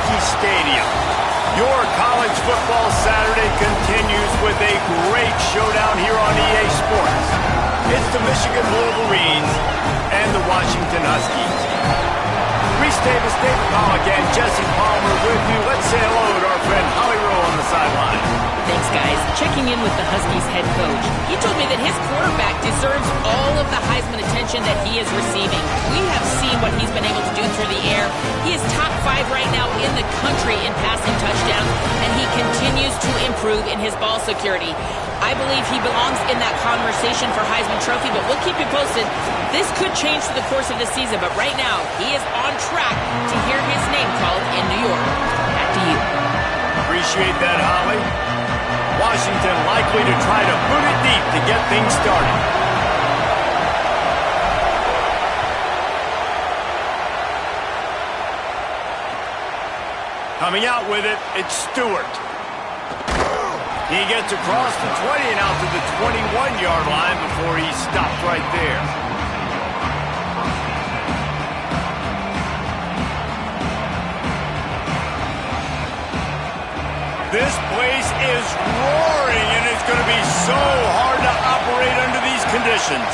Husky Stadium. Your college football Saturday continues with a great showdown here on EA Sports. It's the Michigan Wolverines and the Washington Huskies. Reese Davis, David Pollock, and Jesse Palmer with you. Let's say hello to our friend Holly Rowe on the sideline. Thanks, guys. Checking in with the Huskies head coach. He told me that his quarterback deserves all of the Heisman attention that he is receiving. We have seen what he's been able to do through the air. He is top 5 right now in the country in passing touchdowns, and he continues to improve in his ball security. I believe he belongs in that conversation for Heisman Trophy, but we'll keep you posted. This could change through the course of the season, but right now, he is on track to hear his name called in New York. Back to you. Appreciate that, Holly. Washington likely to try to boot it deep to get things started. Coming out with it, it's Stewart. He gets across the 20 and out to the 21-yard line before he stopped right there. This place is roaring, and it's going to be so hard to operate under these conditions.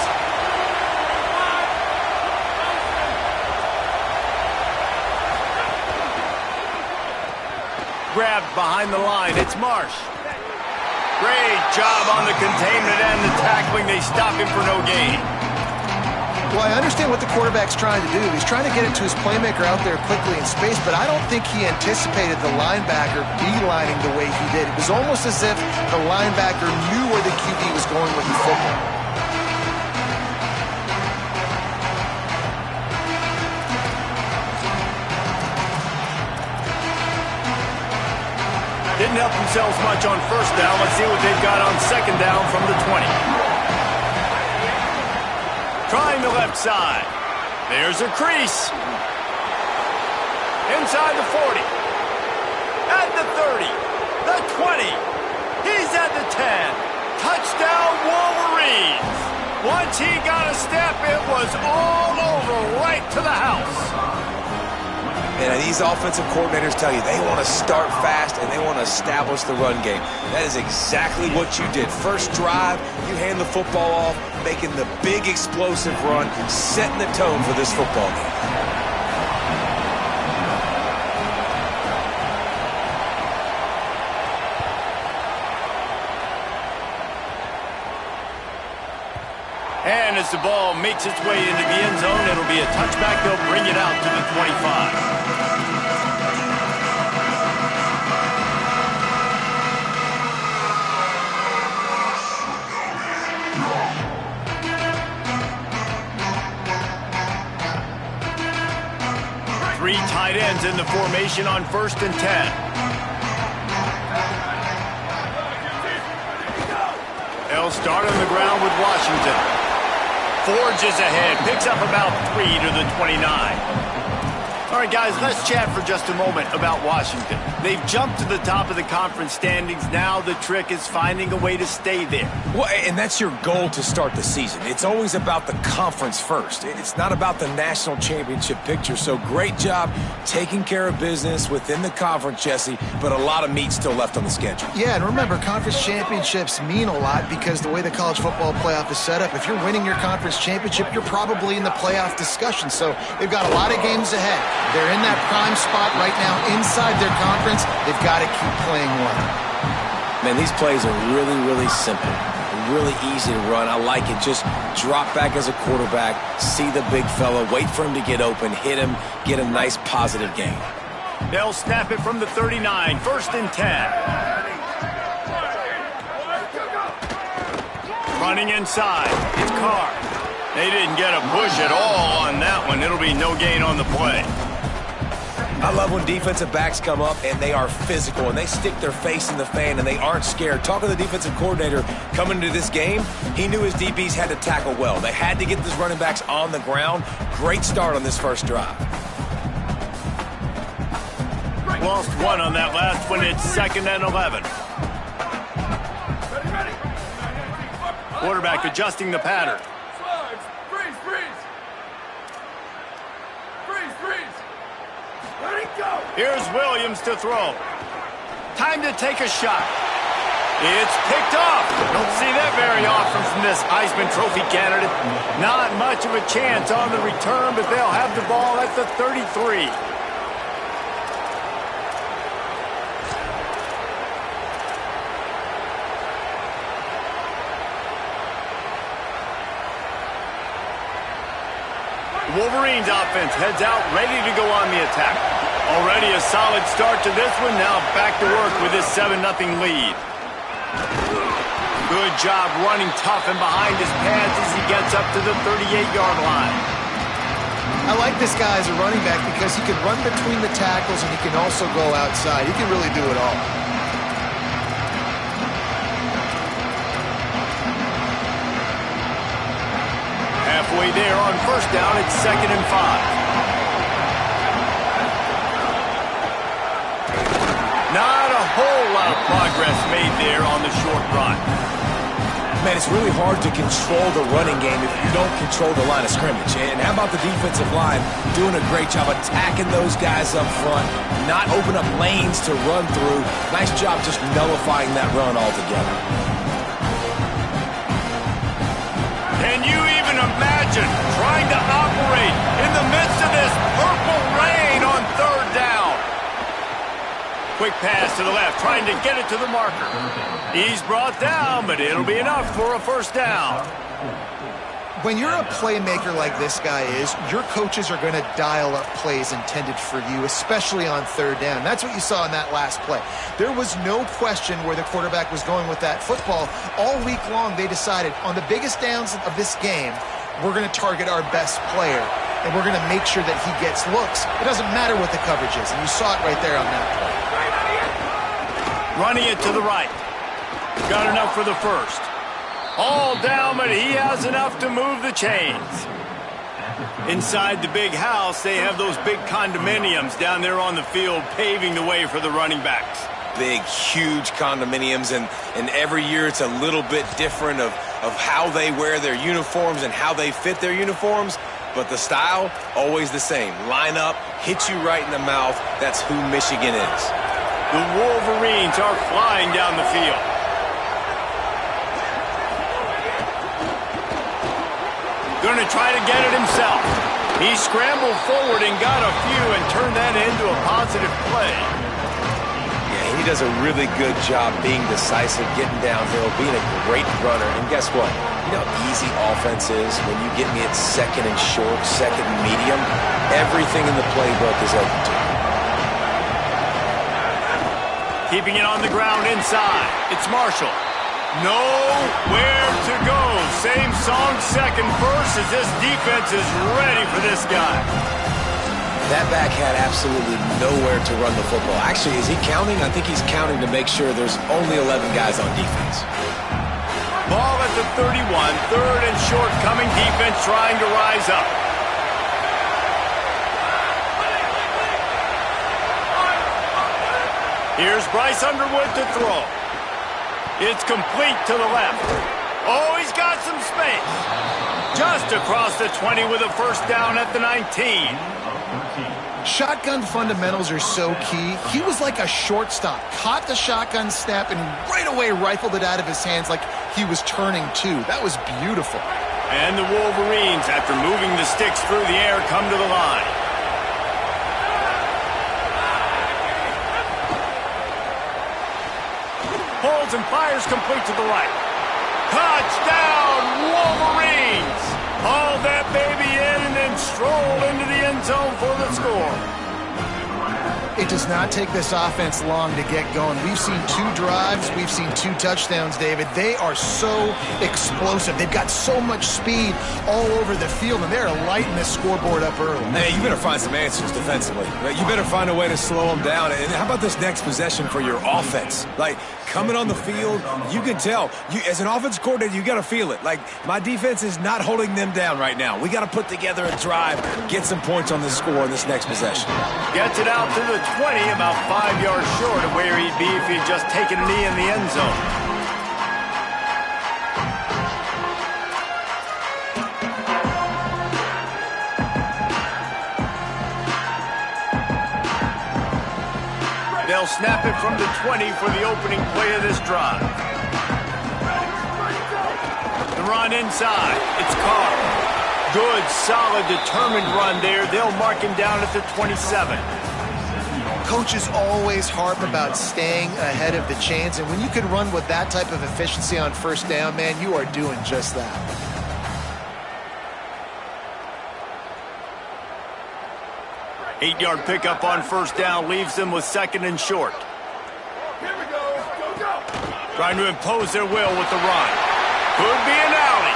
Grabbed behind the line. It's Marsh. Great job on the containment and the tackling. They stop him for no gain. Well, I understand what the quarterback's trying to do. He's trying to get it to his playmaker out there quickly in space, but I don't think he anticipated the linebacker beelining the way he did. It was almost as if the linebacker knew where the QB was going with the football. Didn't help themselves much on first down. Let's see what they've got on second down from the 20. Trying the left side. There's a crease. Inside the 40. At the 30. The 20. He's at the 10. Touchdown Wolverines. Once he got a step, it was all over right to the house. And these offensive coordinators tell you they want to start fast and they want to establish the run game. That is exactly what you did. First drive, you hand the football off, making the big explosive run, setting the tone for this football game. And as the ball makes its way into the end zone, it'll be a touchback. They'll bring it out to the 25. Three tight ends in the formation on 1st and 10. They'll start on the ground with Washington. Forges ahead, picks up about 3 to the 29. All right, guys, let's chat for just a moment about Washington. They've jumped to the top of the conference standings. Now the trick is finding a way to stay there. Well, and that's your goal to start the season. It's always about the conference first. It's not about the national championship picture. So great job taking care of business within the conference, Jesse, but a lot of meat still left on the schedule. Yeah, and remember, conference championships mean a lot because the way the college football playoff is set up, if you're winning your conference championship, you're probably in the playoff discussion. So they've got a lot of games ahead. They're in that prime spot right now inside their conference. They've got to keep playing well. Man, these plays are really, really simple. Really easy to run. I like it. Just drop back as a quarterback, see the big fella, wait for him to get open, hit him, get a nice positive gain. They'll snap it from the 39, 1st and 10. Running inside, it's Carr. They didn't get a push at all on that one. It'll be no gain on the play. I love when defensive backs come up and they are physical and they stick their face in the fan and they aren't scared. Talking to the defensive coordinator coming into this game, he knew his DBs had to tackle well. They had to get these running backs on the ground. Great start on this first drive. Lost one on that last one. It's 2nd and 11. Quarterback adjusting the pattern. Here's Williams to throw. Time to take a shot. It's picked off. Don't see that very often from this Heisman Trophy candidate. Not much of a chance on the return, but they'll have the ball at the 33. Wolverines offense heads out, ready to go on the attack. Already a solid start to this one. Now back to work with this 7-0 lead. Good job running tough and behind his pads as he gets up to the 38-yard line. I like this guy as a running back because he can run between the tackles and he can also go outside. He can really do it all. Halfway there on first down, it's 2nd and 5. Not a whole lot of progress made there on the short run. Man, it's really hard to control the running game if you don't control the line of scrimmage. And how about the defensive line doing a great job attacking those guys up front, not open up lanes to run through. Nice job just nullifying that run altogether. Can you even imagine trying to operate in the midst of this purple rain on 3rd down? Quick pass to the left, trying to get it to the marker. He's brought down, but it'll be enough for a 1st down. When you're a playmaker like this guy is, your coaches are going to dial up plays intended for you, especially on 3rd down. That's what you saw in that last play. There was no question where the quarterback was going with that football. All week long, they decided on the biggest downs of this game, we're going to target our best player, and we're going to make sure that he gets looks. It doesn't matter what the coverage is, and you saw it right there on that play. Running it to the right. Got enough for the 1st. All down, but he has enough to move the chains. Inside the big house, they have those big condominiums down there on the field paving the way for the running backs. Big, huge condominiums, and every year it's a little bit different of how they wear their uniforms and how they fit their uniforms, but the style, always the same. Line up, hit you right in the mouth. That's who Michigan is. The Wolverines are flying down the field. Going to try to get it himself. He scrambled forward and got a few and turned that into a positive play. Yeah, he does a really good job being decisive, getting downhill, being a great runner. And guess what? You know how easy offense is when you get me at 2nd and short, 2nd and medium? Everything in the playbook is open to you. Keeping it on the ground inside. It's Marshall. Nowhere to go. Same song, 2nd verse, as this defense is ready for this guy. That back had absolutely nowhere to run the football. Actually, is he counting? I think he's counting to make sure there's only 11 guys on defense. Ball at the 31. 3rd and short coming. Defense trying to rise up. Here's Bryce Underwood to throw. It's complete to the left. Oh, he's got some space. Just across the 20 with a 1st down at the 19. Shotgun fundamentals are so key. He was like a shortstop. Caught the shotgun snap and right away rifled it out of his hands like he was turning too. That was beautiful. And the Wolverines, after moving the sticks through the air, come to the line. Holds and fires complete to the right. Touchdown, Wolverines! Haul that baby in and then stroll into the end zone for the score. It does not take this offense long to get going. We've seen 2 drives. We've seen 2 touchdowns, David. They are so explosive. They've got so much speed all over the field, and they're lighting the scoreboard up early. Hey, you better find some answers defensively. You better find a way to slow them down. And how about this next possession for your offense? Like, coming on the field, you can tell. You, as an offense coordinator, you got to feel it. Like, my defense is not holding them down right now. We got to put together a drive, get some points on the score in this next possession. Gets it out to the 20, about 5 yards short of where he'd be if he'd just taken a knee in the end zone. They'll snap it from the 20 for the opening play of this drive. The run inside. It's Carr. Good, solid, determined run there. They'll mark him down at the 27. Coaches always harp about staying ahead of the chains, and when you can run with that type of efficiency on first down, man, you are doing just that. Eight-yard pickup on first down leaves them with second and short. Here we go. Go. Trying to impose their will with the run. Could be an alley.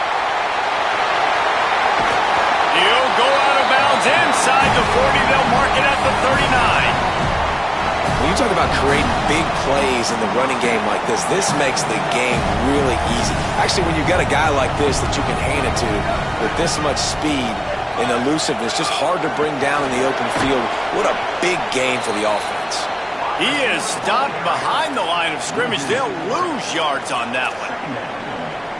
He'll go out of bounds inside the 40. They'll mark it at the 39. When you talk about creating big plays in the running game like this makes the game really easy. Actually, when you've got a guy like this that you can hand it to with this much speed and elusiveness, just hard to bring down in the open field. What a big gain for the offense. He is stopped behind the line of scrimmage. They'll lose yards on that one.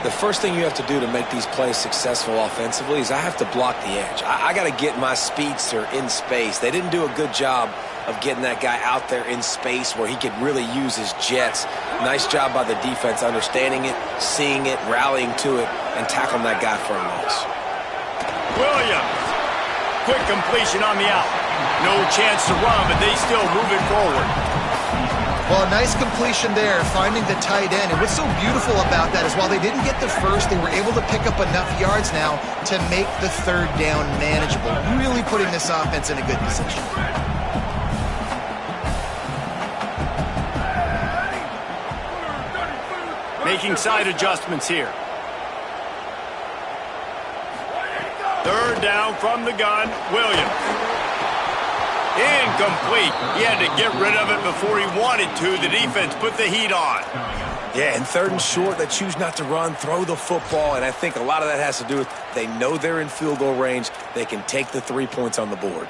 The first thing you have to do to make these plays successful offensively is I have to block the edge. I got to get my speedster in space. They didn't do a good job of getting that guy out there in space where he could really use his jets. Nice job by the defense understanding it, seeing it, rallying to it, and tackling that guy for a loss. Williams. Quick completion on the out. No chance to run, but they still move it forward. Well, a nice completion there, finding the tight end. And what's so beautiful about that is while they didn't get the first, they were able to pick up enough yards now to make the third down manageable. Really putting this offense in a good position. Making side adjustments here. Third down from the gun, Williams. Incomplete. He had to get rid of it before he wanted to. The defense put the heat on. Yeah, and third and short, they choose not to run, throw the football, and I think a lot of that has to do with they know they're in field goal range. They can take the 3 points on the board.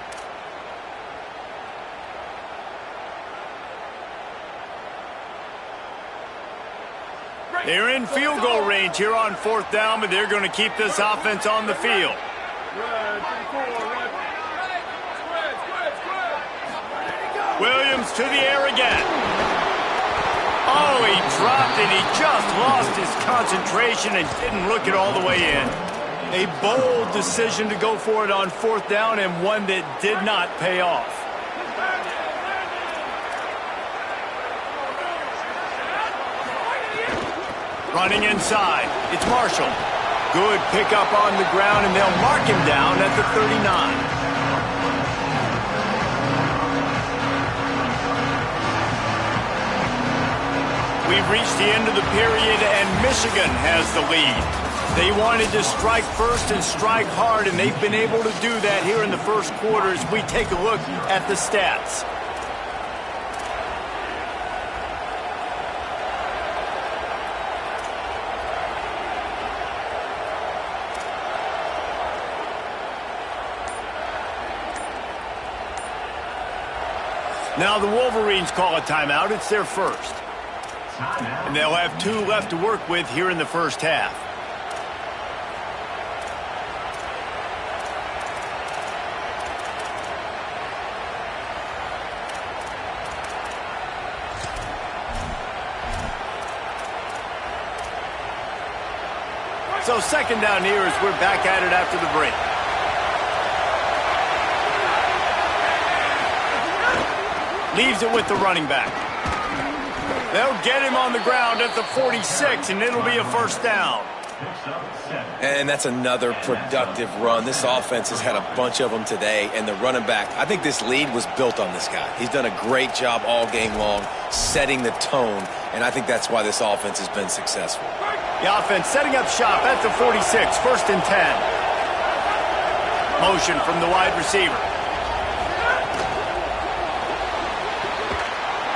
They're in field goal range here on fourth down, but they're going to keep this offense on the field. Williams to the air again. Oh, he dropped it. He just lost his concentration and didn't look it all the way in. A bold decision to go for it on fourth down and one that did not pay off. Running inside, it's Marshall. Good pickup on the ground, and they'll mark him down at the 39. We've reached the end of the period, and Michigan has the lead. They wanted to strike first and strike hard, and they've been able to do that here in the first quarter as we take a look at the stats. Now the Wolverines call a timeout. It's their first. And they'll have 2 left to work with here in the first half. So second down here as we're back at it after the break. Leaves it with the running back. They'll get him on the ground at the 46, and it'll be a first down. And that's another productive run. This offense has had a bunch of them today, and the running back, I think this lead was built on this guy. He's done a great job all game long setting the tone, and I think that's why this offense has been successful. The offense setting up shop at the 46, first and 10. Motion from the wide receiver.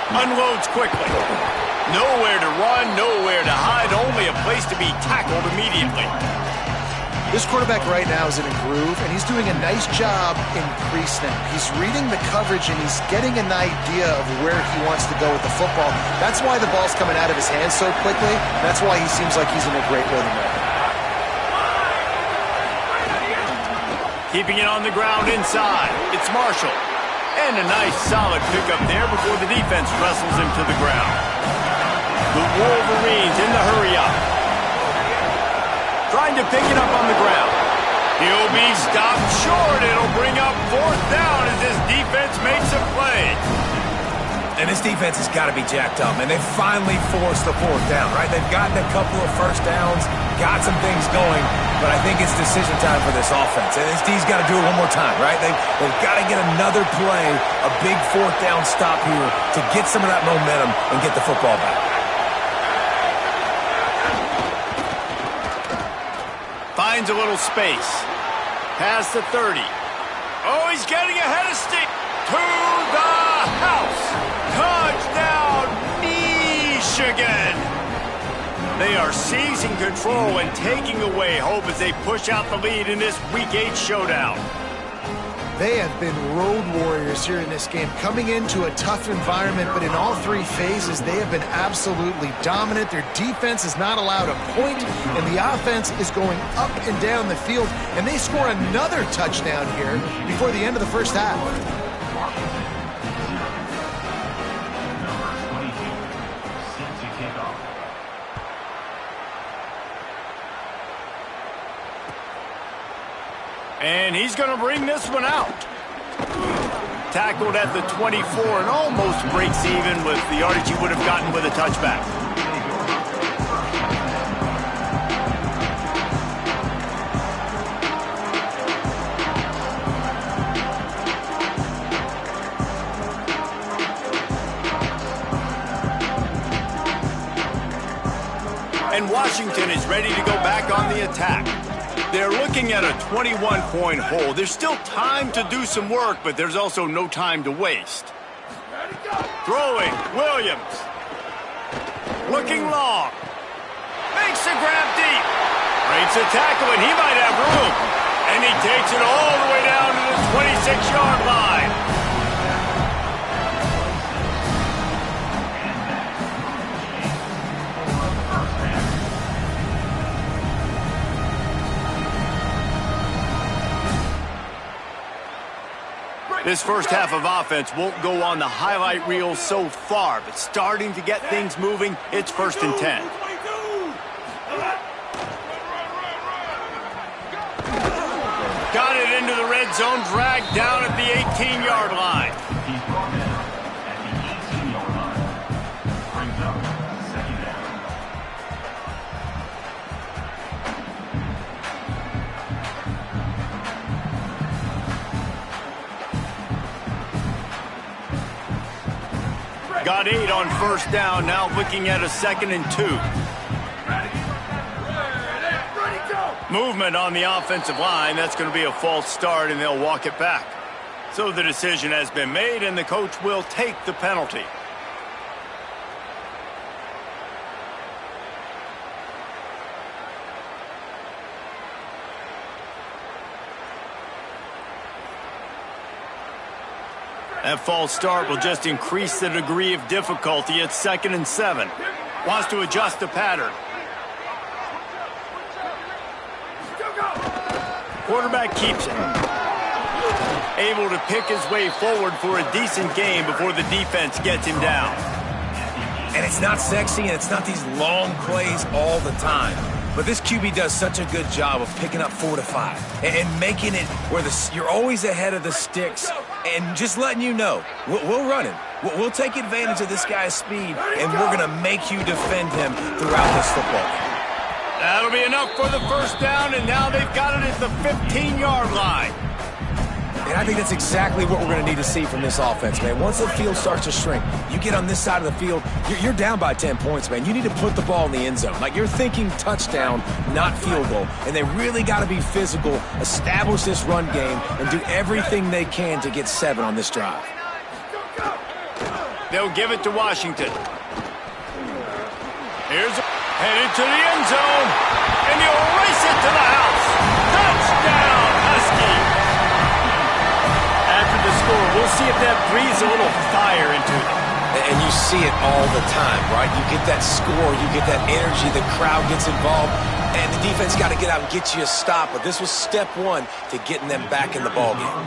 Unloads quickly. Nowhere to run, nowhere to hide, only a place to be tackled immediately. This quarterback right now is in a groove, and he's doing a nice job in pre-snap. He's reading the coverage, and he's getting an idea of where he wants to go with the football. That's why the ball's coming out of his hands so quickly. That's why he seems like he's in a great rhythm right now. Keeping it on the ground inside. It's Marshall. And a nice solid pickup there before the defense wrestles him to the ground. The Wolverines in the hurry-up. Trying to pick it up on the ground. He'll be stopped short. It'll bring up 4th down as this defense makes a play. And this defense has got to be jacked up, and they finally forced the 4th down, right? They've gotten a couple of first downs, got some things going, but I think it's decision time for this offense. And this D's got to do it one more time, right? They've got to get another play, a big 4th down stop here to get some of that momentum and get the football back. Finds a little space. Past the 30. Oh, he's getting ahead of Steve. To the house. Touchdown, Michigan. They are seizing control and taking away hope as they push out the lead in this Week 8 showdown. They have been road warriors here in this game, coming into a tough environment, but in all 3 phases, they have been absolutely dominant. Their defense is not allowed a point, and the offense is going up and down the field, and they score another touchdown here before the end of the first half. And he's going to bring this one out. Tackled at the 24 and almost breaks even with the yardage he would have gotten with a touchback. And Washington is ready to go back on the attack. They're looking at a 21-point hole. There's still time to do some work, but there's also no time to waste. Throwing, Williams. Looking long. Makes a grab deep. Breaks a tackle, and he might have room. And he takes it all the way down to the 26-yard line. This first half of offense won't go on the highlight reel so far, but starting to get things moving, it's 1st and 10. Got it into the red zone, dragged down at the 18-yard line. Got 8 on 1st down, now looking at a 2nd and 2. Movement on the offensive line. That's going to be a false start, and they'll walk it back. So the decision has been made, and the coach will take the penalty. That false start will just increase the degree of difficulty. It's 2nd and 7. Wants to adjust the pattern. Quarterback keeps it. Able to pick his way forward for a decent gain before the defense gets him down. And it's not sexy, and it's not these long plays all the time. But this QB does such a good job of picking up 4 to 5 and making it where you're always ahead of the sticks and just letting you know, we'll run him. We'll take advantage of this guy's speed, and we're going to make you defend him throughout this football game. That'll be enough for the 1st down, and now they've got it at the 15-yard line. And I think that's exactly what we're going to need to see from this offense, man. Once the field starts to shrink, you get on this side of the field, you're down by 10 points, man. You need to put the ball in the end zone. Like, you're thinking touchdown, not field goal. And they really got to be physical, establish this run game, and do everything they can to get 7 on this drive. They'll give it to Washington. Headed to the end zone, and he'll race it to the house. Touchdown, Husky. After the score, we'll see if that breathes a little fire into them. And you see it all the time, right? You get that score, you get that energy, the crowd gets involved, and the defense got to get out and get you a stop. But this was step 1 to getting them back in the ballgame.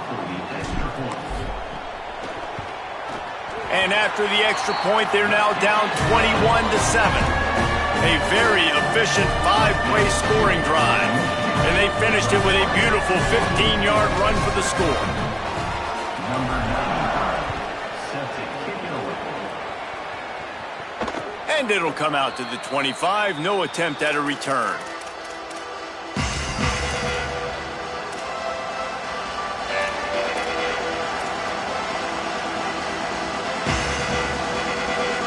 And after the extra point, they're now down 21-7. A very efficient 5-play scoring drive. And they finished it with a beautiful 15-yard run for the score. Number 9, set to kick it away. And it'll come out to the 25. No attempt at a return.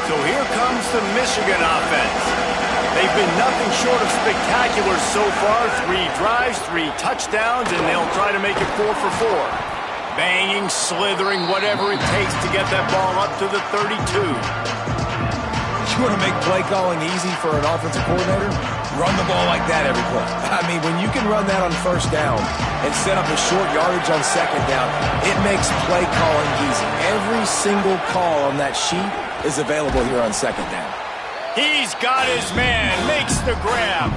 So here comes the Michigan offense. They've been nothing short of spectacular so far. 3 drives, 3 touchdowns, and they'll try to make it 4 for 4. Banging, slithering, whatever it takes to get that ball up to the 32. You want to make play calling easy for an offensive coordinator? Run the ball like that every play. I mean, when you can run that on first down and set up a short yardage on second down, it makes play calling easy. Every single call on that sheet is available here on second down. He's got his man, makes the grab.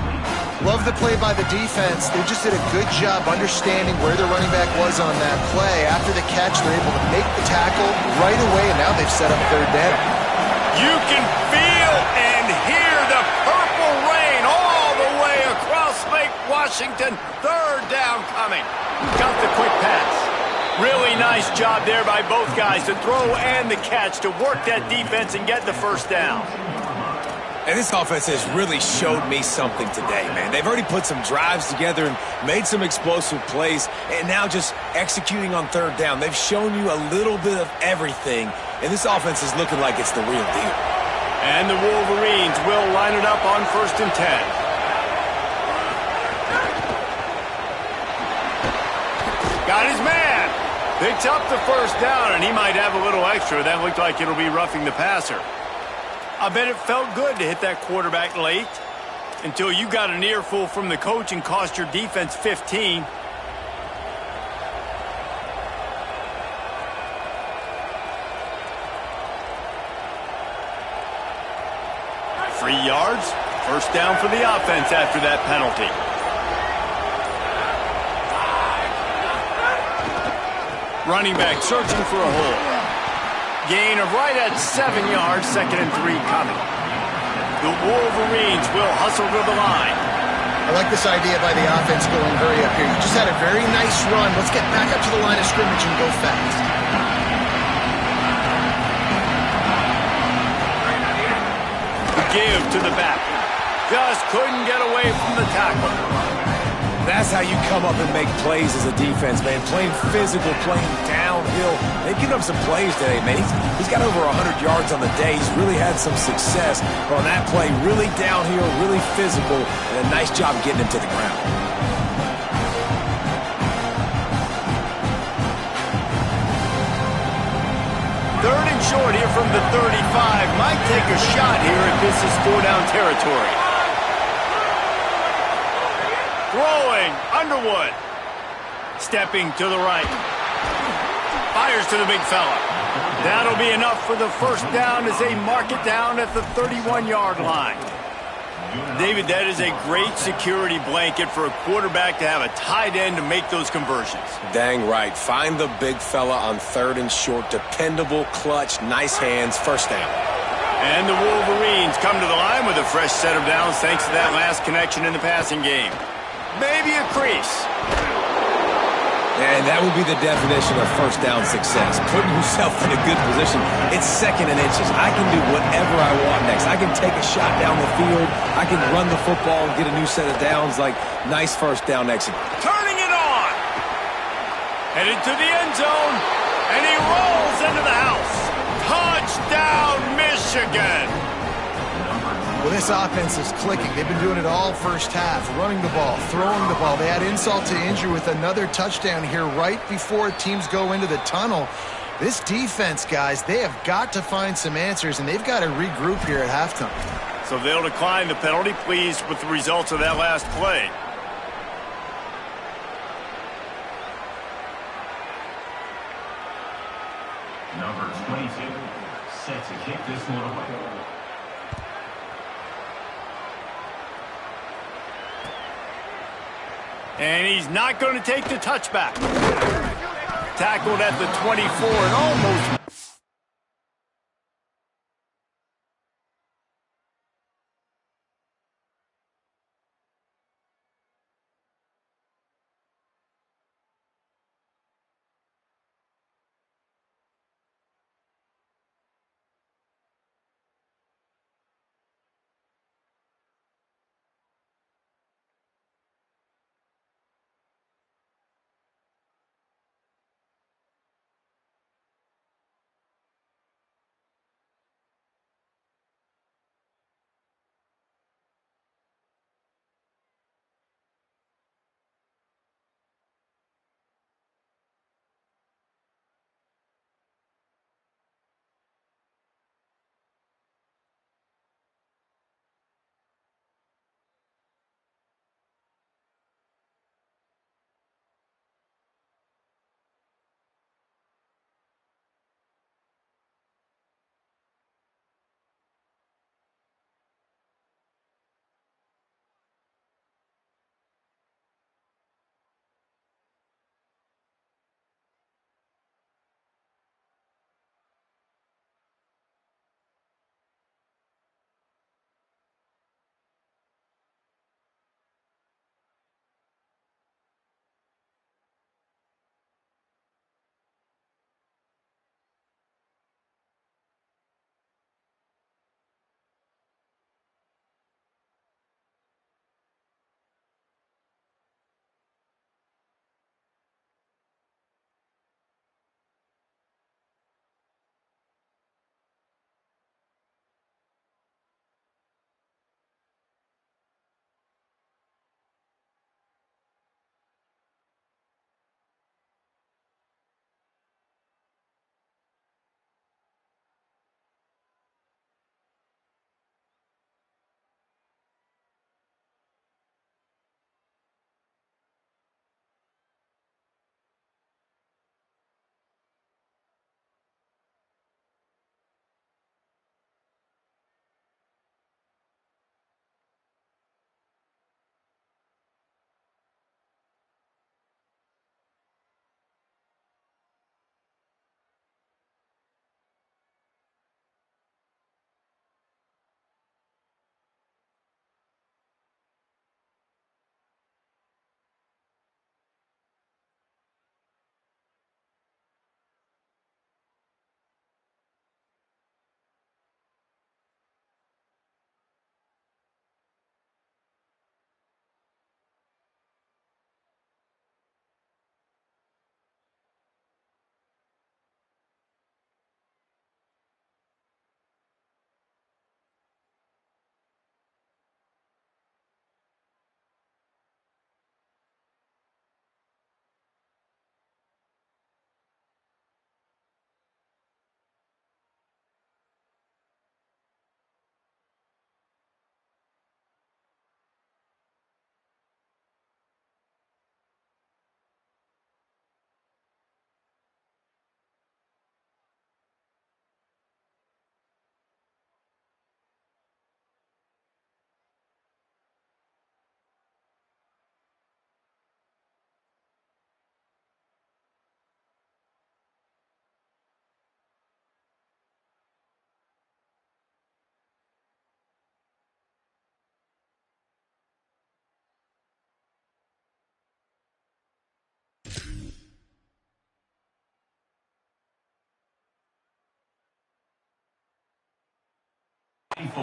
Love the play by the defense. They just did a good job understanding where the running back was on that play. After the catch, they're able to make the tackle right away, and now they've set up third down. You can feel and hear the purple rain all the way across Lake Washington. Third down coming. Got the quick pass. Really nice job there by both guys, the throw and the catch, to work that defense and get the first down. And this offense has really showed me something today, man. They've already put some drives together and made some explosive plays, and now just executing on third down. They've shown you a little bit of everything, and this offense is looking like it's the real deal. And the Wolverines will line it up on 1st and 10. Got his man. Picks up the first down, and he might have a little extra. That looked like it'll be roughing the passer. I bet it felt good to hit that quarterback late until you got an earful from the coach and cost your defense 15. Free yards, first down for the offense after that penalty. Running back searching for a hole. Gain of right at 7 yards, 2nd and 3 coming. The Wolverines will hustle to the line. I like this idea by the offense going hurry up here. You just had a very nice run. Let's get back up to the line of scrimmage and go fast. Give to the back. Just couldn't get away from the tackle. That's how you come up and make plays as a defense, man. Playing physical, playing downhill. They've given up some plays today, man. He's got over 100 yards on the day. He's really had some success on that play. Really downhill, really physical, and a nice job getting him to the ground. Third and short here from the 35. Might take a shot here if this is 4-down territory. Throwing, Underwood. Stepping to the right. Fires to the big fella. That'll be enough for the first down as they mark it down at the 31-yard line. David, that is a great security blanket for a quarterback to have a tight end to make those conversions. Dang right. Find the big fella on 3rd and short. Dependable, clutch, nice hands, first down. And the Wolverines come to the line with a fresh set of downs thanks to that last connection in the passing game. Maybe a crease. And that would be the definition of first down success. Putting yourself in a good position. It's 2nd and inches. I can do whatever I want next. I can take a shot down the field. I can run the football and get a new set of downs. Like, nice first down exit. Turning it on. Headed to the end zone. And he rolls into the house. Touchdown, Michigan. Well, this offense is clicking. They've been doing it all first half, running the ball, throwing the ball. They had insult to injury with another touchdown here right before teams go into the tunnel. This defense, guys, they have got to find some answers, and they've got to regroup here at halftime. So they'll decline the penalty. Pleased with the results of that last play. Number 22, set to kick this one away. And he's not going to take the touchback. Tackled at the 24 and almost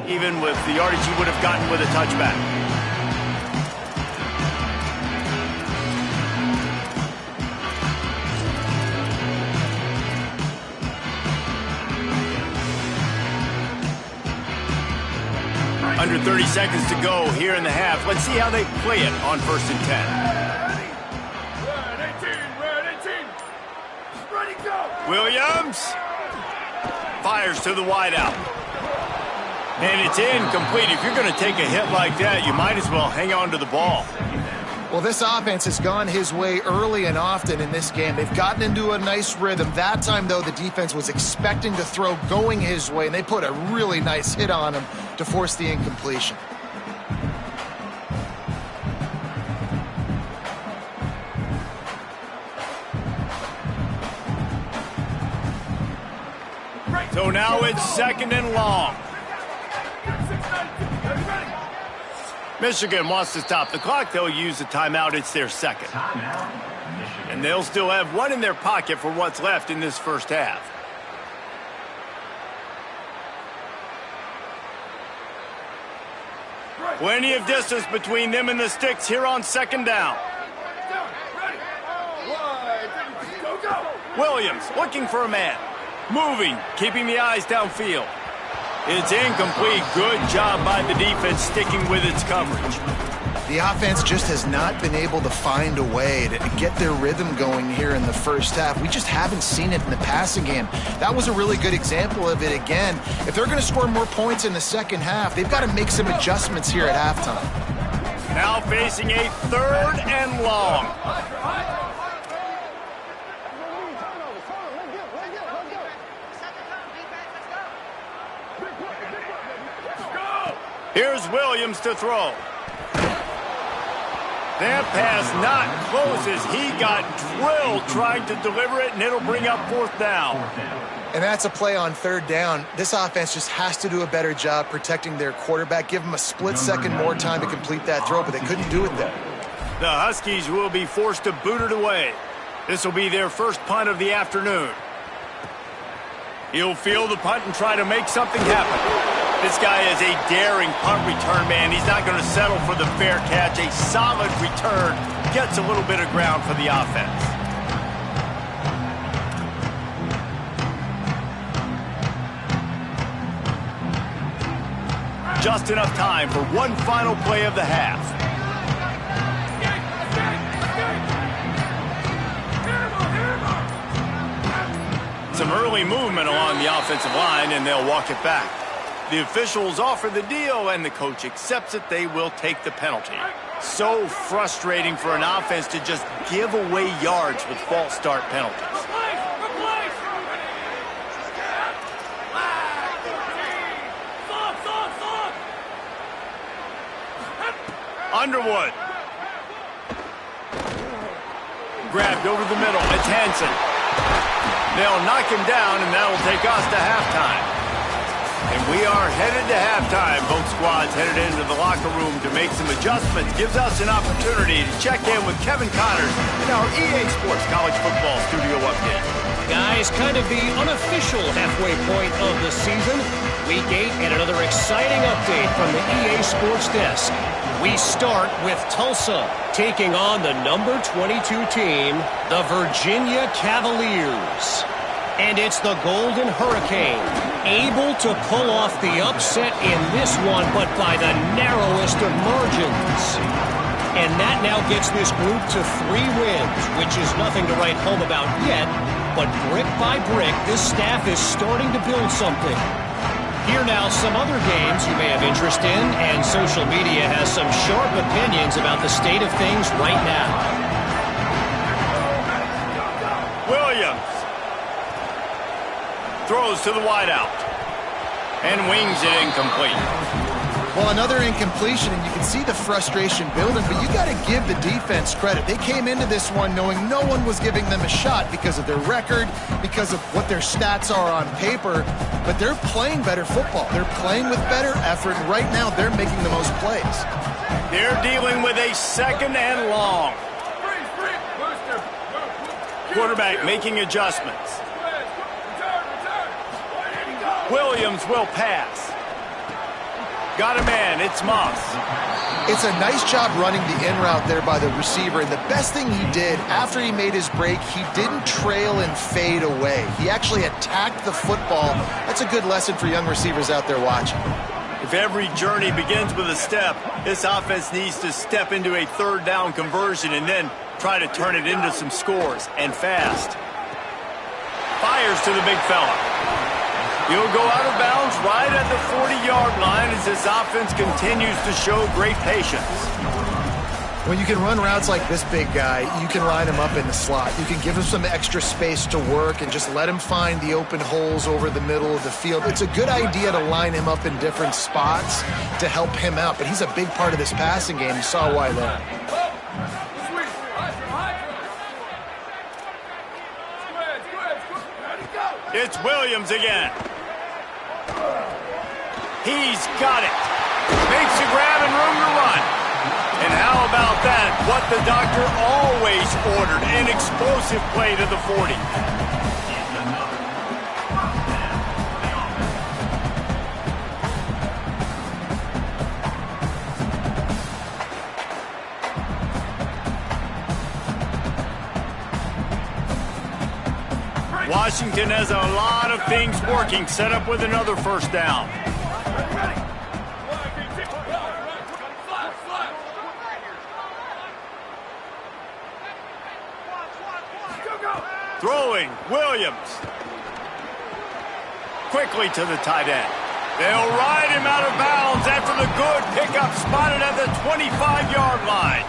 even with the yardage he would have gotten with a touchback. Under 30 seconds to go here in the half. Let's see how they play it on 1st and 10. Ready, go! Williams fires to the wideout. And it's incomplete. If you're going to take a hit like that, you might as well hang on to the ball. Well, this offense has gone his way early and often in this game. They've gotten into a nice rhythm. That time, though, the defense was expecting to throw going his way, and they put a really nice hit on him to force the incompletion. So now it's 2nd and long. Michigan wants to stop the clock. They'll use the timeout. It's their second. And they'll still have one in their pocket for what's left in this first half. Plenty of distance between them and the sticks here on 2nd down. Williams looking for a man. Moving, keeping the eyes downfield. It's incomplete. Good job by the defense sticking with its coverage. The offense just has not been able to find a way to get their rhythm going here in the first half. We just haven't seen it in the passing game. That was a really good example of it again. If they're going to score more points in the second half, they've got to make some adjustments here at halftime. Now facing a 3rd and long. Here's Williams to throw. That pass not close as he got drilled trying to deliver it, and it'll bring up 4th down. And that's a play on 3rd down. This offense just has to do a better job protecting their quarterback. Give him a split second more time to complete that throw, but they couldn't do it there. The Huskies will be forced to boot it away. This will be their first punt of the afternoon. He'll field the punt and try to make something happen. This guy is a daring punt return man. He's not going to settle for the fair catch. A solid return gets a little bit of ground for the offense. Just enough time for one final play of the half. Some early movement along the offensive line, and they'll walk it back. The officials offer the deal, and the coach accepts it. They will take the penalty. So frustrating for an offense to just give away yards with false start penalties. Underwood. Grabbed over the middle. It's Hansen. They'll knock him down, and that'll take us to halftime. And we are headed to halftime. Both squads headed into the locker room to make some adjustments. Gives us an opportunity to check in with Kevin Connors in our EA Sports College Football Studio Update. Guys, kind of the unofficial halfway point of the season. Week 8 and another exciting update from the EA Sports desk. We start with Tulsa taking on the number 22 team, the Virginia Cavaliers. And it's the Golden Hurricane, able to pull off the upset in this one, but by the narrowest of margins. And that now gets this group to 3 wins, which is nothing to write home about yet, but brick by brick, this staff is starting to build something. Here now some other games you may have interest in, and social media has some sharp opinions about the state of things right now. Williams throws to the wideout and wings it incomplete. Well, another incompletion, and you can see the frustration building, but you got to give the defense credit. They came into this one knowing no one was giving them a shot because of their record, because of what their stats are on paper, but they're playing better football. They're playing with better effort, and right now they're making the most plays. They're dealing with a 2nd and long. Quarterback making adjustments. Williams will pass. Got a man, it's Moss. It's a nice job running the in route there by the receiver, and the best thing he did after he made his break, he didn't trail and fade away. He actually attacked the football. That's a good lesson for young receivers out there watching. If every journey begins with a step, this offense needs to step into a third down conversion and then try to turn it into some scores, and fast. Fires to the big fella. He'll go out of bounds right at the 40-yard line as this offense continues to show great patience. When you can run routes like this big guy, you can line him up in the slot. You can give him some extra space to work and just let him find the open holes over the middle of the field. It's a good idea to line him up in different spots to help him out, but he's a big part of this passing game. You saw why there. It's Williams again. He's got it. Makes a grab and room to run. And how about that? What the doctor always ordered, an explosive play to the 40. Washington has a lot of things working, set up with another first down. Throwing, Williams. Quickly to the tight end. They'll ride him out of bounds after the good pickup spotted at the 25-yard line.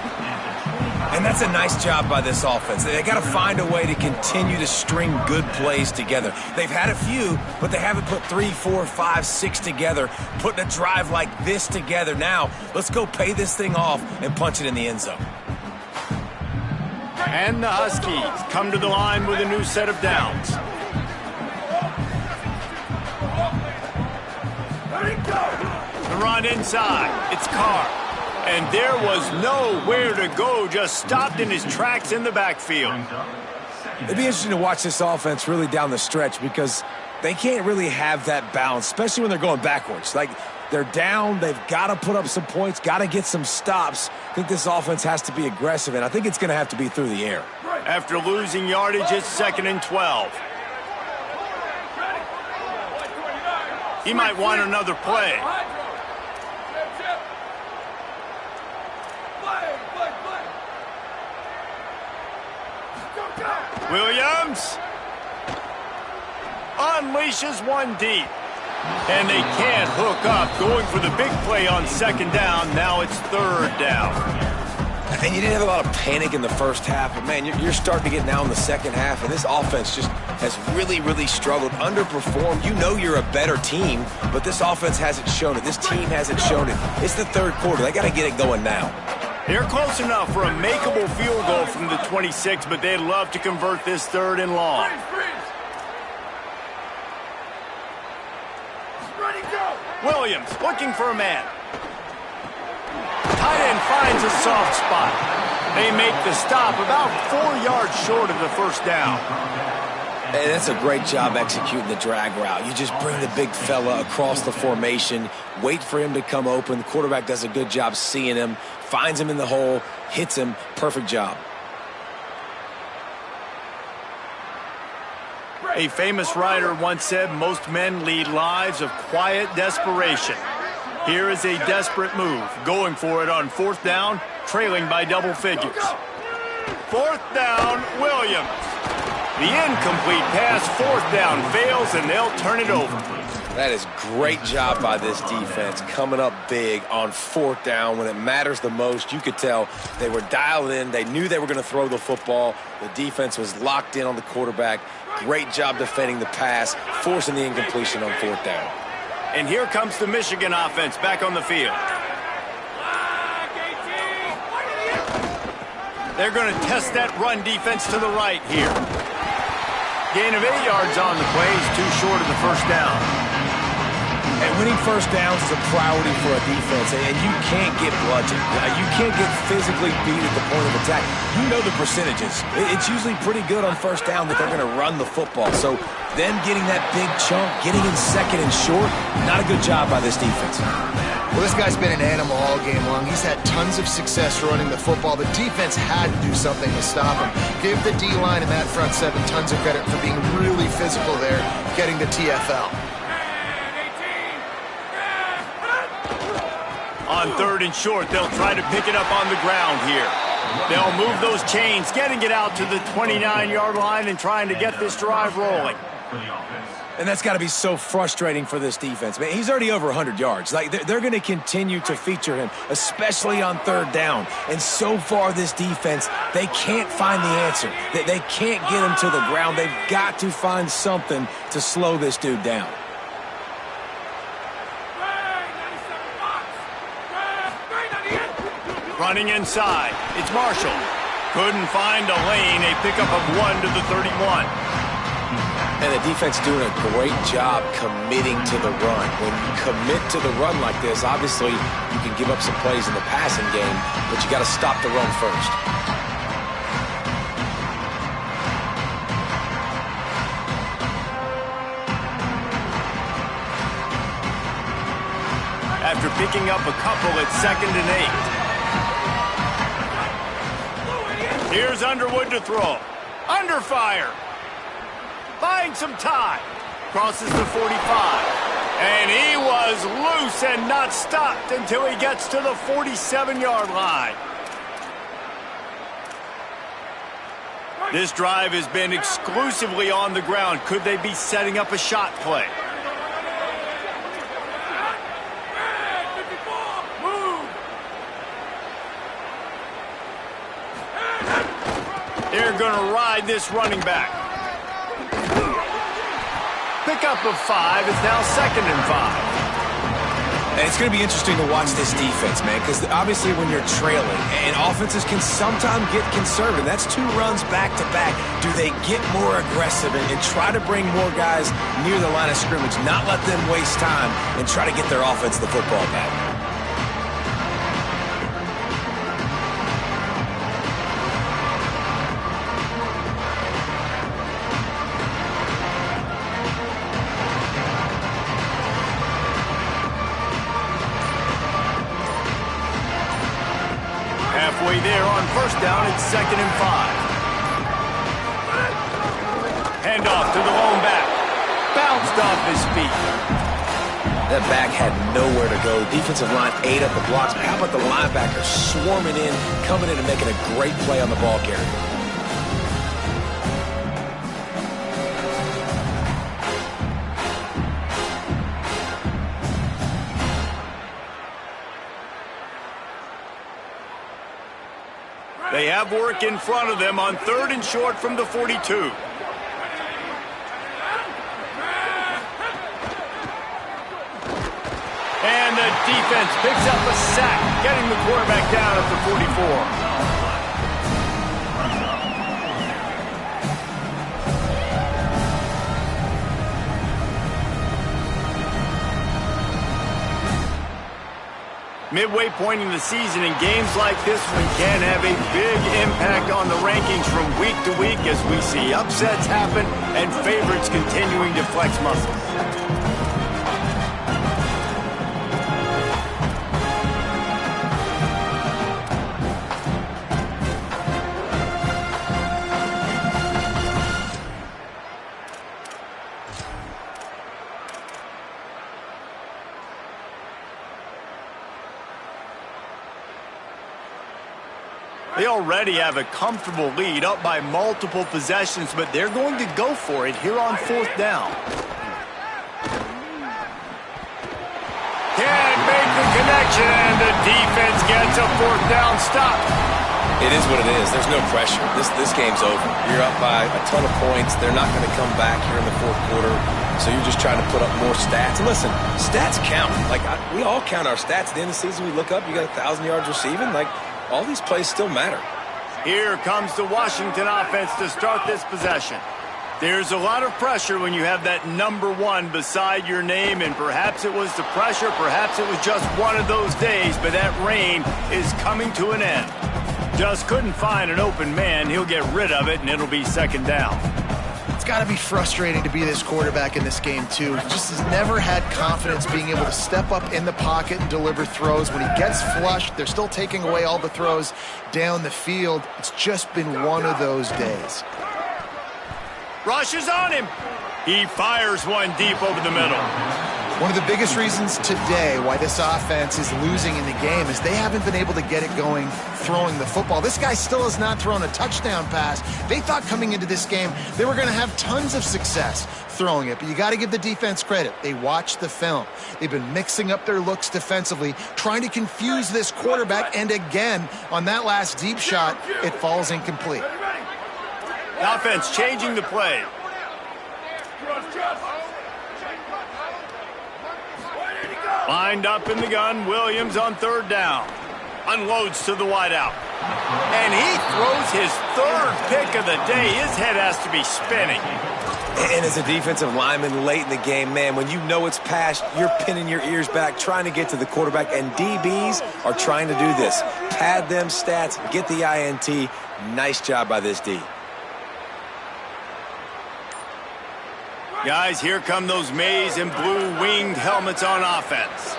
And that's a nice job by this offense. They got to find a way to continue to string good plays together. They've had a few, but they haven't put 3, 4, 5, 6 together, putting a drive like this together. Now, let's go pay this thing off and punch it in the end zone. And the Huskies come to the line with a new set of downs. The run inside. It's Carr. And there was nowhere to go, just stopped in his tracks in the backfield. It'd be interesting to watch this offense really down the stretch because they can't really have that balance, especially when they're going backwards. Like, they're down, they've got to put up some points, got to get some stops. I think this offense has to be aggressive, and I think it's going to have to be through the air. After losing yardage, it's 2nd and 12. He might want another play. Williams unleashes one deep. And they can't hook up, going for the big play on 2nd down. Now it's 3rd down. And you didn't have a lot of panic in the first half, but, man, you're starting to get now in the second half, and this offense just has really, really struggled, underperformed. You know you're a better team, but this offense hasn't shown it. This team hasn't shown it. It's the 3rd quarter. They got to get it going now. They're close enough for a makeable field goal from the 26, but they'd love to convert this 3rd and long. Williams looking for a man. Tight end finds a soft spot. They make the stop about 4 yards short of the first down. And that's a great job executing the drag route. You just bring the big fella across the formation, wait for him to come open. The quarterback does a good job seeing him, finds him in the hole, hits him. Perfect job. A famous writer once said, most men lead lives of quiet desperation. Here is a desperate move, going for it on 4th down, trailing by double figures. 4th down, Williams. The incomplete pass, 4th down, fails, and they'll turn it over. That is great job by this defense, coming up big on 4th down when it matters the most. You could tell they were dialed in. They knew they were going to throw the football. The defense was locked in on the quarterback. Great job defending the pass, forcing the incompletion on 4th down. And here comes the Michigan offense back on the field. They're going to test that run defense to the right here. Gain of 8 yards on the play is too short of the first down. And winning first downs is a priority for a defense, and you can't get bludgeoned. You can't get physically beat at the point of attack. You know the percentages. It's usually pretty good on first down that they're going to run the football. So them getting that big chunk, getting in second and short, not a good job by this defense. Well, this guy's been an animal all game long. He's had tons of success running the football. The defense had to do something to stop him. Give the D-line and that front seven tons of credit for being really physical there, getting the TFL. On 3rd and short, they'll try to pick it up on the ground here. They'll move those chains, getting it out to the 29-yard line and trying to get this drive rolling. And that's got to be so frustrating for this defense. Man, he's already over 100 yards. Like, they're going to continue to feature him, especially on 3rd down. And so far, this defense, they can't find the answer. They can't get him to the ground. They've got to find something to slow this dude down. Running inside, it's Marshall. Couldn't find a lane, a pickup of 1 to the 31. And the defense doing a great job committing to the run. When you commit to the run like this, obviously you can give up some plays in the passing game, but you got to stop the run first. After picking up a couple, it's 2nd and 8. Here's Underwood to throw. Under fire. Buying some time. Crosses the 45. And he was loose and not stopped until he gets to the 47-yard line. This drive has been exclusively on the ground. Could they be setting up a shot play? They're going to ride this running back. Pickup of 5 is now 2nd and 5. And it's going to be interesting to watch this defense, man, because obviously when you're trailing, and offenses can sometimes get conservative. That's 2 runs back-to-back. Do they get more aggressive and try to bring more guys near the line of scrimmage, not let them waste time, and try to get their offense the football back? Halfway there on 1st down, it's 2nd and 5. Handoff to the lone back. Bounced off his feet. That back had nowhere to go. Defensive line ate up the blocks. But how about the linebacker swarming in, coming in and making a great play on the ball carrier? They have work in front of them on 3rd and short from the 42. And the defense picks up a sack, getting the quarterback down at the 44. Midway point in the season, and games like this one can have a big impact on the rankings from week to week as we see upsets happen and favorites continuing to flex muscles. They already have a comfortable lead, up by multiple possessions, but they're going to go for it here on 4th down. Can't make the connection, and the defense gets a 4th down stop. It is what it is. There's no pressure. This game's over. You're up by a ton of points. They're not going to come back here in the 4th quarter, so you're just trying to put up more stats. And listen, stats count. Like, we all count our stats. At the end of the season, we look up, you got 1,000 yards receiving. Like, all these plays still matter. Here comes the Washington offense to start this possession. There's a lot of pressure when you have that number 1 beside your name, and perhaps it was the pressure, perhaps it was just one of those days, but that reign is coming to an end. Just couldn't find an open man. He'll get rid of it, and it'll be second down. It's got to be frustrating to be this quarterback in this game, too. He just has never had confidence being able to step up in the pocket and deliver throws. When he gets flushed, they're still taking away all the throws down the field. It's just been one of those days. Rushes on him. He fires one deep over the middle. One of the biggest reasons today why this offense is losing in the game is they haven't been able to get it going throwing the football. This guy still has not thrown a touchdown pass. They thought coming into this game they were going to have tons of success throwing it, but you got to give the defense credit. They watched the film. They've been mixing up their looks defensively, trying to confuse this quarterback, and again, on that last deep shot, it falls incomplete. Offense changing the play. Lined up in the gun, Williams on third down. Unloads to the wideout. And he throws his 3rd pick of the day. His head has to be spinning. And as a defensive lineman late in the game, man, when you know it's past, you're pinning your ears back, trying to get to the quarterback, and DBs are trying to do this. Pad them stats, get the INT. Nice job by this D. Guys, here come those maize and blue winged helmets on offense.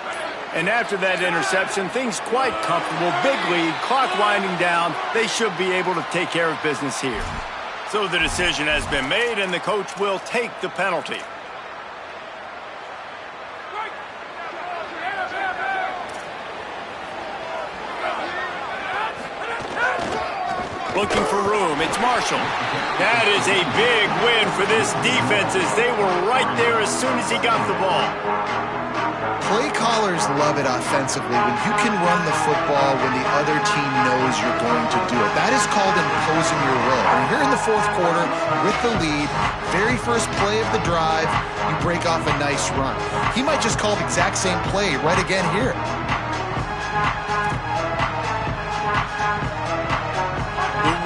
And after that interception, things quite comfortable. Big lead, clock winding down. They should be able to take care of business here. So the decision has been made, and the coach will take the penalty. Looking for room. It's Marshall. That is a big win for this defense as they were right there as soon as he got the ball. Play callers love it offensively when you can run the football when the other team knows you're going to do it. That is called imposing your will. And here in the 4th quarter with the lead, very first play of the drive, you break off a nice run. He might just call the exact same play right again here.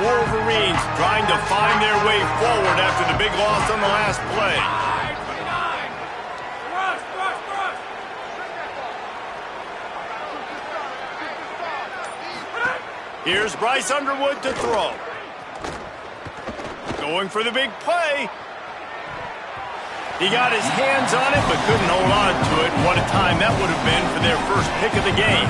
Wolverines trying to find their way forward after the big loss on the last play. Here's Bryce Underwood to throw. Going for the big play. He got his hands on it but couldn't hold on to it. What a time that would have been for their first pick of the game.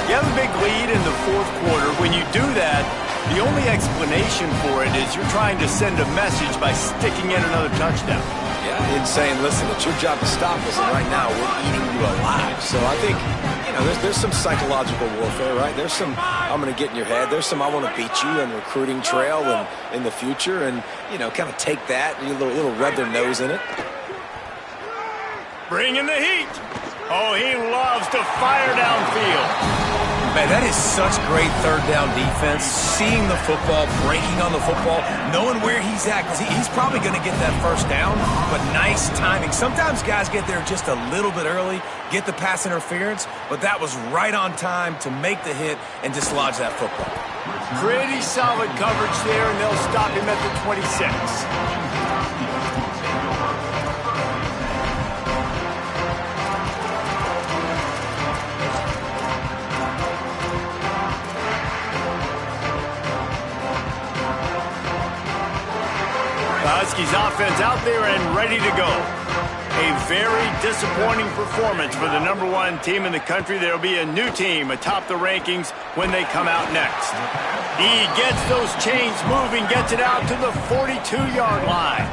You have a big lead in the 4th quarter. When you do that, the only explanation for it is you're trying to send a message by sticking in another touchdown. Yeah, and saying, listen, it's your job to stop us, and right now we're eating you alive. So I think, you know, there's some psychological warfare, right? There's some, I'm going to get in your head. There's some, I want to beat you on the recruiting trail and in the future, and, you know, kind of take that, and a little rub their nose in it. Bring in the heat. Oh, he loves to fire downfield. Man, that is such great third down defense. Seeing the football, breaking on the football, knowing where he's at, because he's probably going to get that first down, but nice timing. Sometimes guys get there just a little bit early, get the pass interference, but that was right on time to make the hit and dislodge that football. Pretty solid coverage there, and they'll stop him at the 26. Huskies offense out there and ready to go. A very disappointing performance for the number 1 team in the country. There will be a new team atop the rankings when they come out next. He gets those chains moving, gets it out to the 42-yard line.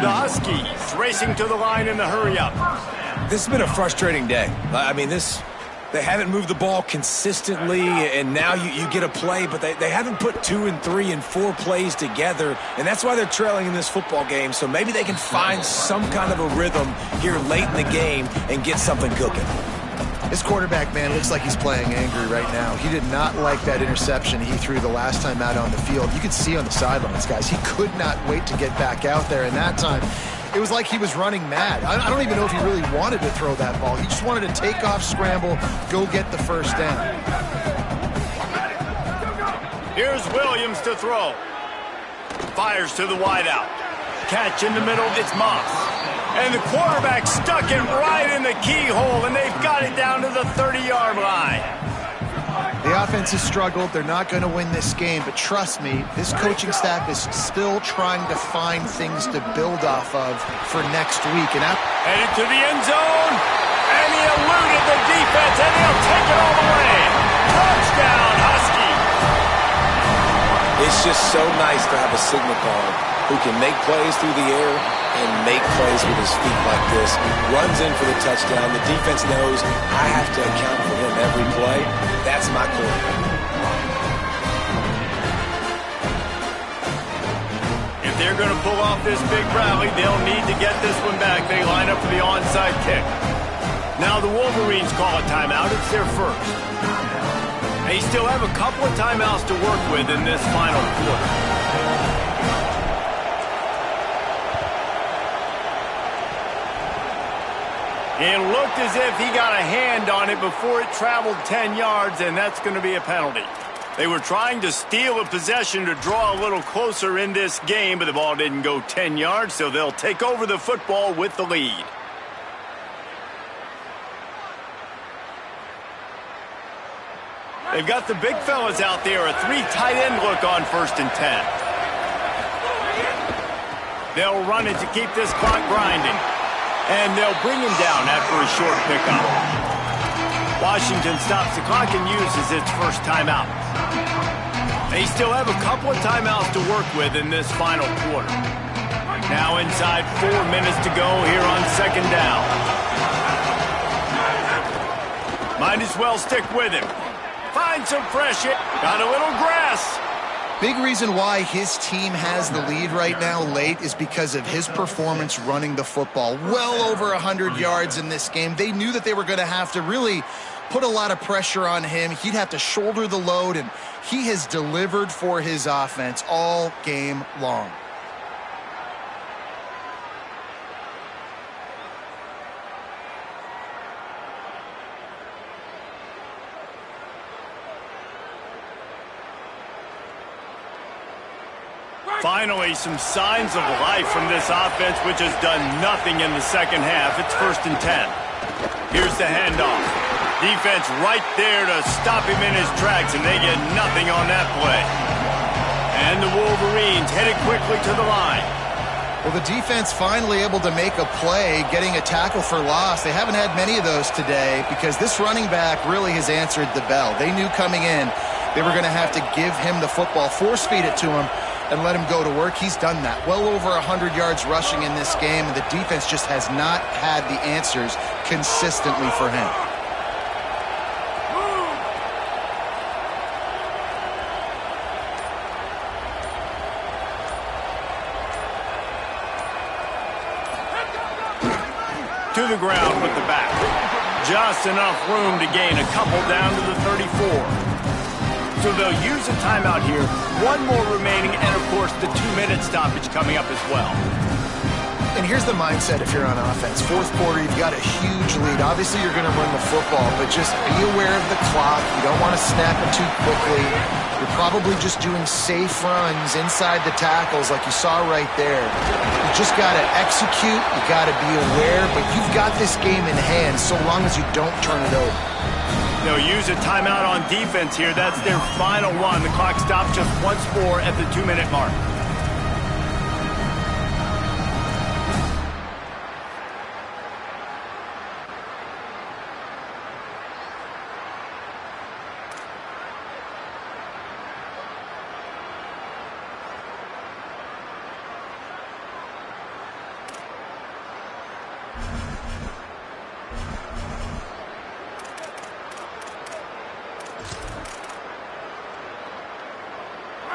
The Huskies racing to the line in the hurry-up. This has been a frustrating day. I mean, they haven't moved the ball consistently, and now you get a play, but they haven't put 2 and 3 and 4 plays together, and that's why they're trailing in this football game. So maybe they can find some kind of a rhythm here late in the game and get something cooking. This quarterback, man, looks like he's playing angry right now. He did not like that interception he threw the last time out on the field. You could see on the sidelines, guys, he could not wait to get back out there, and that time it was like he was running mad. I don't even know if he really wanted to throw that ball. He just wanted to take off, scramble, go get the first down. Here's Williams to throw. Fires to the wideout. catch in the middle. It's Moss. And the quarterback stuck it right in the keyhole, and they've got it down to the 30-yard line. The offense has struggled. They're not going to win this game, but trust me, this coaching staff is still trying to find things to build off of for next week. And headed to the end zone, and he eluded the defense, and he'll take it all the way. Touchdown, Husky. It's just so nice to have a signal caller who can make plays through the air and make plays with his feet like this. Runs in for the touchdown. The defense knows I have to account for him every play. That's my quarterback. If they're going to pull off this big rally, they'll need to get this one back. They line up for the onside kick. Now the Wolverines call a timeout. It's their first. They still have a couple of timeouts to work with in this final quarter. It looked as if he got a hand on it before it traveled 10 yards, and that's going to be a penalty. They were trying to steal a possession to draw a little closer in this game, but the ball didn't go 10 yards, so they'll take over the football with the lead. They've got the big fellas out there, a 3 tight end look on 1st and 10. They'll run it to keep this clock grinding. And they'll bring him down after a short pickup. Washington stops the clock and uses its first timeout. They still have a couple of timeouts to work with in this final quarter. Now inside 4 minutes to go here on 2nd down. Might as well stick with him. Find some fresh air. Got a little grass. big reason why his team has the lead right now late is because of his performance running the football. Well over 100 yards in this game. They knew that they were going to have to really put a lot of pressure on him. He'd have to shoulder the load, and he has delivered for his offense all game long. Finally, some signs of life from this offense, which has done nothing in the second half. It's 1st and 10. Here's the handoff. Defense right there to stop him in his tracks, and they get nothing on that play. And the Wolverines headed quickly to the line. Well, the defense finally able to make a play, getting a tackle for loss. They haven't had many of those today because this running back really has answered the bell. They knew coming in they were going to have to give him the football, force feed it to him, and let him go to work. He's done that. Well over 100 yards rushing in this game, and the defense just has not had the answers consistently for him. To the ground with the back. Just enough room to gain a couple down to the 34. So they'll use a timeout here. One more remaining, and of course the 2-minute stoppage coming up as well. And here's the mindset if you're on offense. Fourth quarter, you've got a huge lead. Obviously, you're going to run the football, but just be aware of the clock. You don't want to snap it too quickly. You're probably just doing safe runs inside the tackles like you saw right there. You just got to execute. You got to be aware, but you've got this game in hand so long as you don't turn it over. They'll use a timeout on defense here. That's their final one. The clock stopped just once more at the 2-minute mark.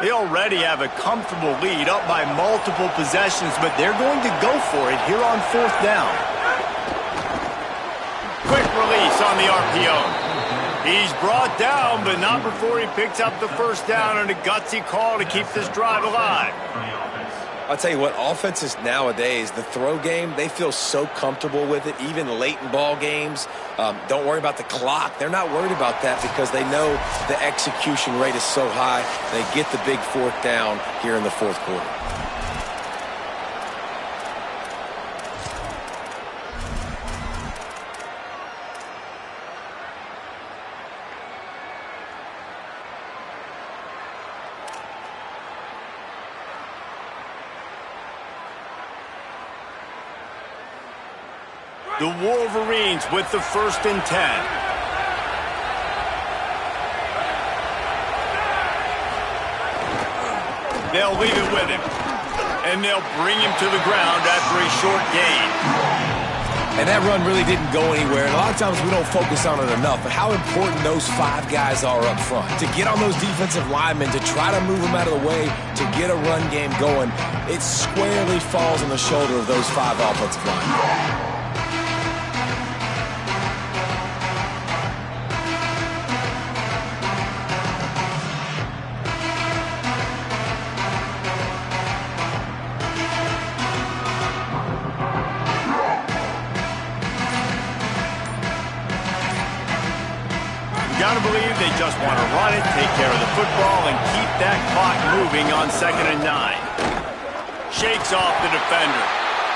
They already have a comfortable lead, up by multiple possessions, but they're going to go for it here on 4th down. Quick release on the RPO. He's brought down, but not before he picks up the first down, and a gutsy call to keep this drive alive. I'll tell you what, offenses nowadays, the throw game, they feel so comfortable with it, even late in ball games. Don't worry about the clock. They're not worried about that because they know the execution rate is so high. They get the big 4th down here in the 4th quarter. The Wolverines with the 1st and 10. They'll leave it with him. And they'll bring him to the ground after a short gain. And that run really didn't go anywhere. And a lot of times we don't focus on it enough. But how important those 5 guys are up front. To get on those defensive linemen, to try to move them out of the way, to get a run game going, it squarely falls on the shoulder of those 5 offensive linemen. Gotta believe they just want to run it, take care of the football, and keep that clock moving on 2nd and 9. Shakes off the defender.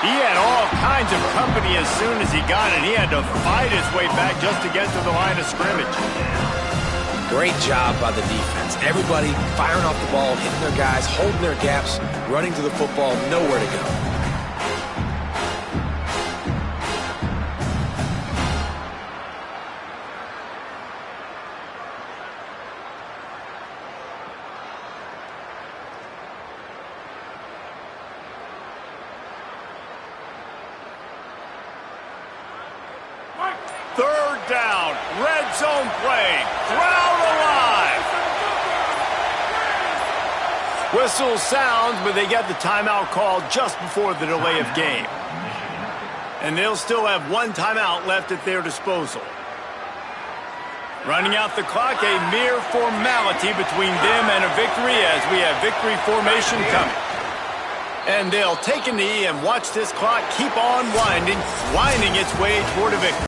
He had all kinds of company as soon as he got it. He had to fight his way back just to get to the line of scrimmage. Great job by the defense. Everybody firing off the ball, hitting their guys, holding their gaps, running to the football, nowhere to go. Third down, red zone play, crowd alive. Whistle sounds, but they get the timeout called just before the delay of game. And they'll still have 1 timeout left at their disposal. Running out the clock, a mere formality between them and a victory as we have victory formation coming. And they'll take a knee and watch this clock keep on winding its way toward a victory.